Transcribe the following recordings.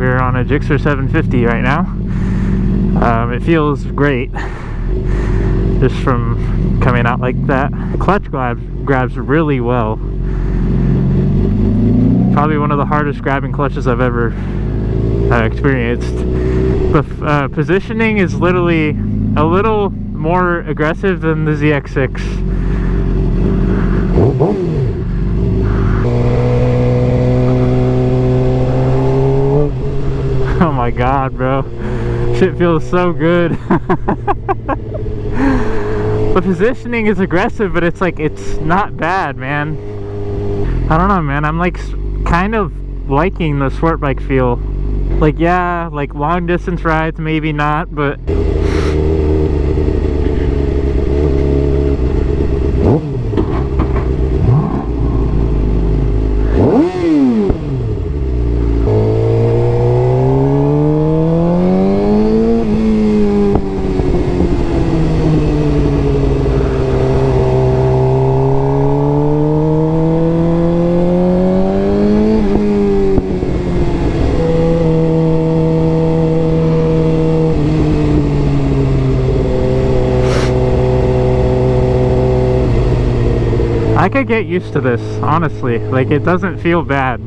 We're on a Gixxer 750 right now. It feels great just from coming out like that. Clutch grabs really well. Probably one of the hardest grabbing clutches I've ever experienced. The positioning is literally a little more aggressive than the ZX6. Oh my god, bro. Shit feels so good. The positioning is aggressive, but it's like, it's not bad, man. I don't know, man. I'm like kind of liking the sport bike feel. Like, yeah, like long distance rides, maybe not, but I could get used to this, honestly. Like, it doesn't feel bad.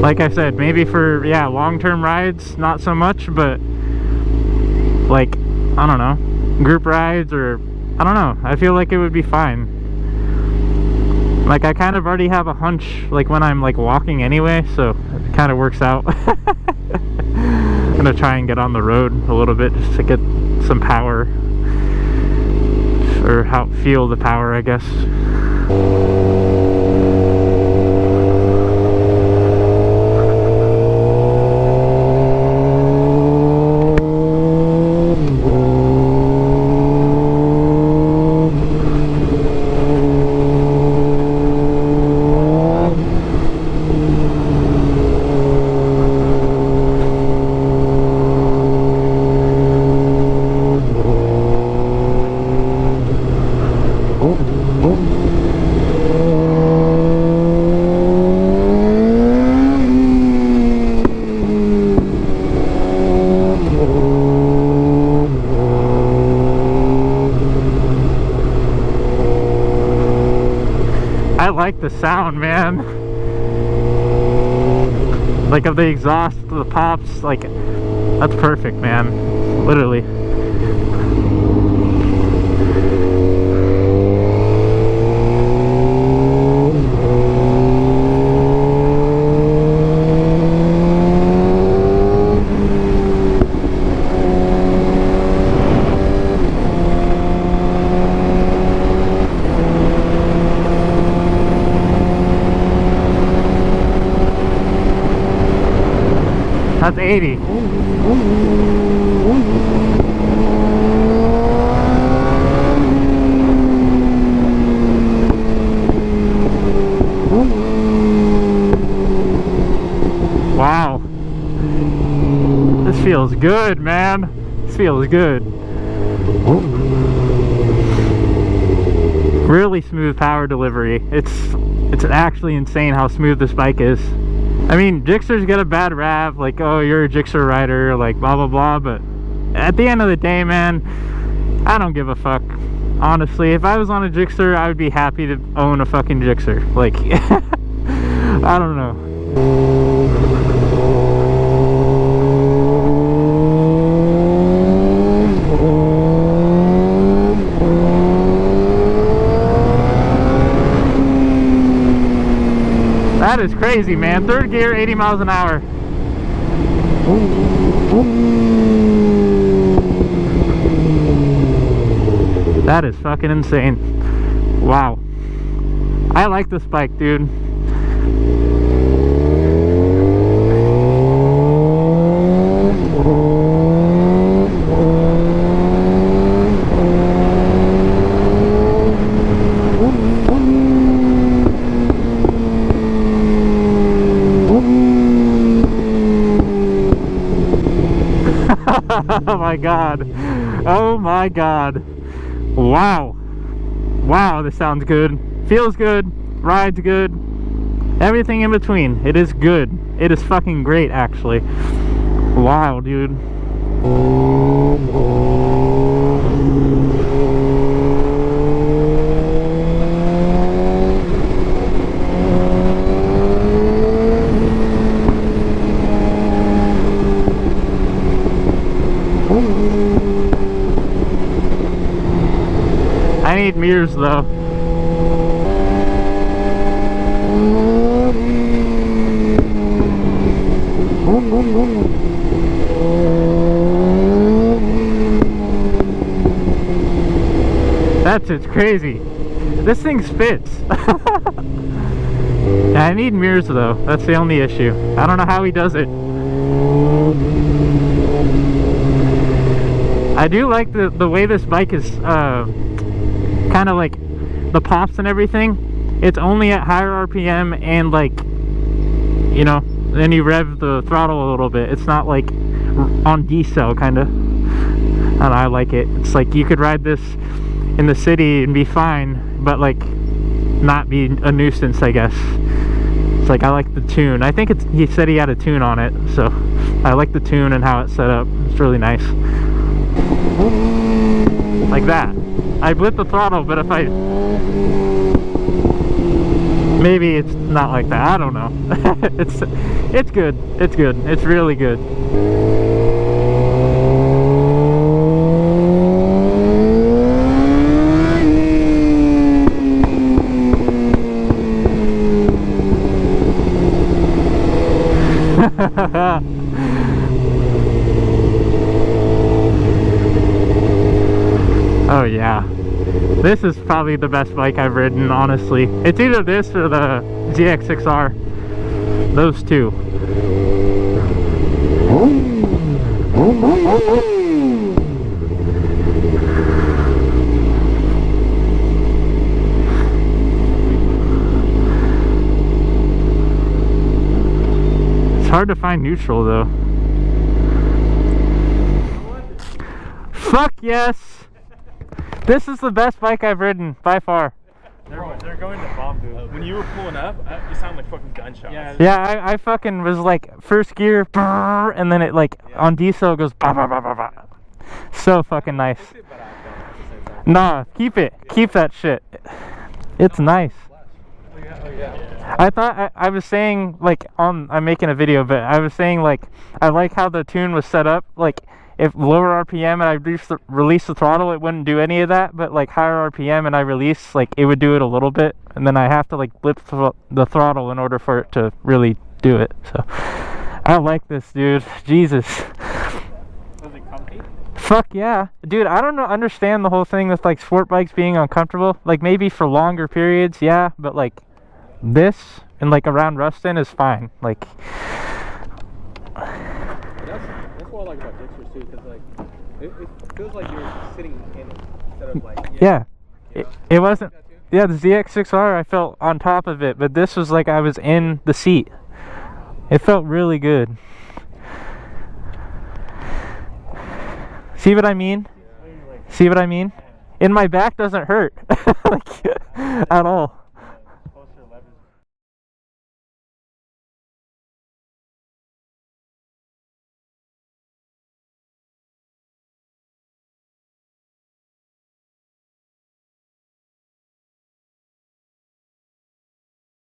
Like I said, maybe for, yeah, long-term rides, not so much, but like, I don't know, group rides or, I don't know, I feel like it would be fine. Like, I kind of already have a hunch, like, when I'm, like, walking anyway, so it kind of works out. I'm gonna try and get on the road a little bit just to get some power. Or feel the power, I guess. I like the sound, man. Like, of the exhaust, the pops, like, that's perfect, man. Literally. That's 80. Wow. This feels good, man. This feels good. Really smooth power delivery. It's actually insane how smooth this bike is. I mean, Gixxers get a bad rap, like, oh, you're a Gixxer rider, like, blah, blah, blah, but at the end of the day, man, I don't give a fuck. Honestly, if I was on a Gixxer, I would be happy to own a fucking Gixxer. Like, I don't know. That is crazy, man. Third gear, 80 miles an hour. That is fucking insane. Wow. I like this bike, dude. Oh my god. Oh my god. Wow. Wow, this sounds good. Feels good. Rides good. Everything in between. It is good. It is fucking great, actually. Wow, dude. I need mirrors though. It's crazy. This thing spits. I need mirrors though. That's the only issue. I don't know how he does it. I do like the way this bike is kind of like the pops and everything. It's only at higher RPM and like, you know, then you rev the throttle a little bit. It's not like on decel kind of. And I like it. It's like you could ride this in the city and be fine, but like not be a nuisance, I guess. It's like I like the tune. I think he said he had a tune on it, so I like the tune and how it's set up. It's really nice. Like that. I blip the throttle, but if I... Maybe it's not like that. I don't know. It's good. It's good. It's really good. Oh yeah, this is probably the best bike I've ridden, honestly. It's either this or the GSXR. Those two. It's hard to find neutral though. Fuck yes! This is the best bike I've ridden by far. They're going to bomb booth. When you were pulling up, you sound like fucking gunshots. Yeah, I fucking was like first gear, brrr, and then it like on diesel goes bah, bah, bah, bah, bah. So fucking nice. Nah, keep it. Keep that shit. It's nice. I thought I was saying like I'm making a video, but I was saying like I like how the tune was set up. Like if lower RPM and I release the throttle, it wouldn't do any of that. But like higher RPM and I release, like it would do it a little bit, and then I have to like blip the throttle in order for it to really do it. So I like this, dude. Jesus. Was it comfy? Fuck yeah, dude. I don't understand the whole thing with like sport bikes being uncomfortable. Like maybe for longer periods, yeah, but like this and like around Ruston is fine. Like that's what I like about Dixers too, because like it feels like you're sitting in it instead of like it wasn't. Yeah, the GSXR I felt on top of it, but this was like I was in the seat. It felt really good. See what I mean? See what I mean? And my back doesn't hurt like at all.